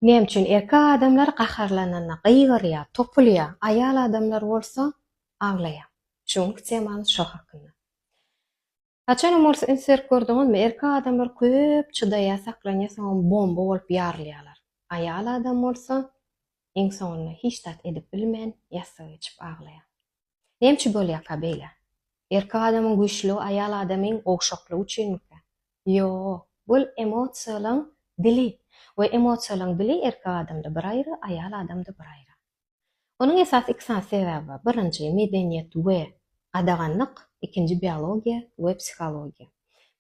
Nem üçin erkek adamlar qaharlanana, qyýgyrýar, topulýar, aýal adamlar bolsa aglaýar. Şoň temany şo hakynda. Haçanam bolsa insert gördüňizmi? Erkek adamlar köp çydaýar, saklanýar, soň bomba bolup ýarylýarlar. Aýal adam bolsa iň soňunda hiç zat edip bilmän ýasyga geçip aglaýar. Nemçe bolýar ka beýle? Erkek adamyň güýçlü, aýal adamyň gowşaklygy üçinmiki? Ýok, bul emosiýalaryň dili. We emosiýalaryň dili erkek adamda bir aýry, aýal adamda bir aýry. Onuň esas iki sebäbi bar. Birinji medeniýet we gadaganlyk, ikinji biologiýa we psihologiýa.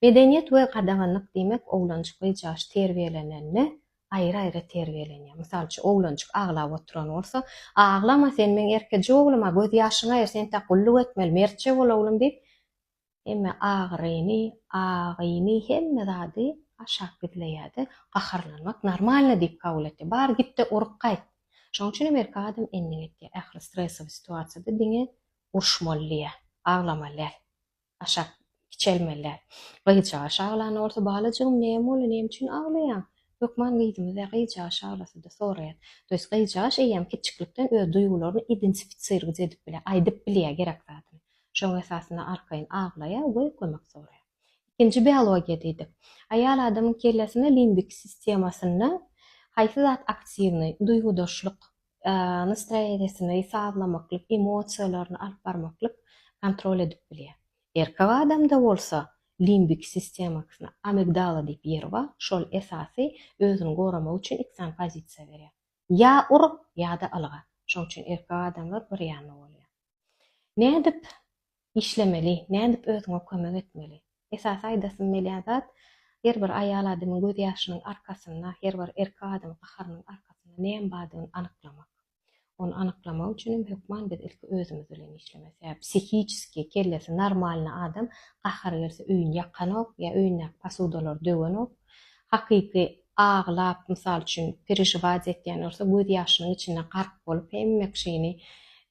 Medeniýet we gadaganlyk diýmek oglanjyk we jaş terbiýelenenni aýry-aýry terbiýelenýär. Mysal üçin oglanjyk aglap oturan bolsa, "Aglama sen men erkeji oglama, göz ýaşyňa er sen tak gulluk etmeli, mertçe bol oglum" diýip emme agyryny, agyny hemme zady aşak gitleýärdi. Gaharlanmak normalny diýip kabul etdi. Bar gitdi urup gaýt. Şoň üçin erkek adam endiň etdi. Ähli stressowý situasiýada diňe urşmalýar, aglamalýar, aşak içelmelýär. Gyjaş aglany bolsa "Balajygym näme bolu, näme üçin aglaýan?" "Ýokman gyjymyza gyjaş aglasa da soraýar." Toys gyjaş eýem kiçiklikden öz duýgularyny identifisirgij edip bilýär, aýdyp bilýär gerek zady. Şoň esasynda arkaýyn aglaýar we kömek soraýar. İkinji biologiýa diýdik. Aýal adamyň kellesinde limbik sistemasyna haýsy zat aktiwny, duýgudaşlyk, nastroýeniýasyny hisaplamaklyk, emosiýalaryny alyp barmaklyk kontrol edip bilýär. Erkek adamda bolsa limbik sistemasyna amigdala diýip ýer bar. Şol esasy özüni goramak üçin iksan pozisiýa berýär. Ya urup, ýa-da alga. Şoň üçin erkek adamlar bir ýanly bolýar. Nädip işlemeli, nädip özüňe kömek etmeli? Esas aýdasy bilýän zat her bir aýal adamyň göz ýaşynyň arkasynda, her bir erkek adamyň gaharynyň arkasynda näme bardygyny anyklamak. Onu anyklamak üçin hökman biz ilki özümiz bilen işlemek. Ýa psihikiski kellesi normalny adam gahar gelse öýüni ýakanok ýa öýüne pasudalary dögenok, hakyky aglap, mysal üçin perişiwat etýän bolsa göz ýaşynyň içine gark bolup hemme kişini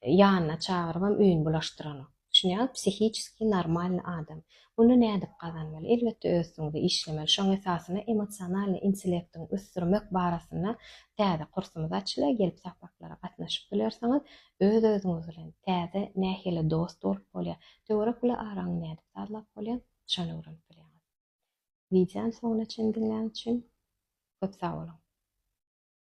ýanyna çagyryp öýün bulaşdyran. Şuňa psihikiski normalny adam. Bunu nädip gazanmaly? Elbetde özüňizde işlemeli. Şoň esasyna emosional intellektiň ösdürmek barasynda täze kursumyz açylýar. Gelip sähbatlara gatnaşyp bilersiňiz, öz-özüňiz bilen täze nähili dost bolup bolýar. Töwerek bilen araň nädip sazlap bolýar, şonu öwrenip bilýär. Wideoň soňuna çyn dinleýän üçin köp sag bolun.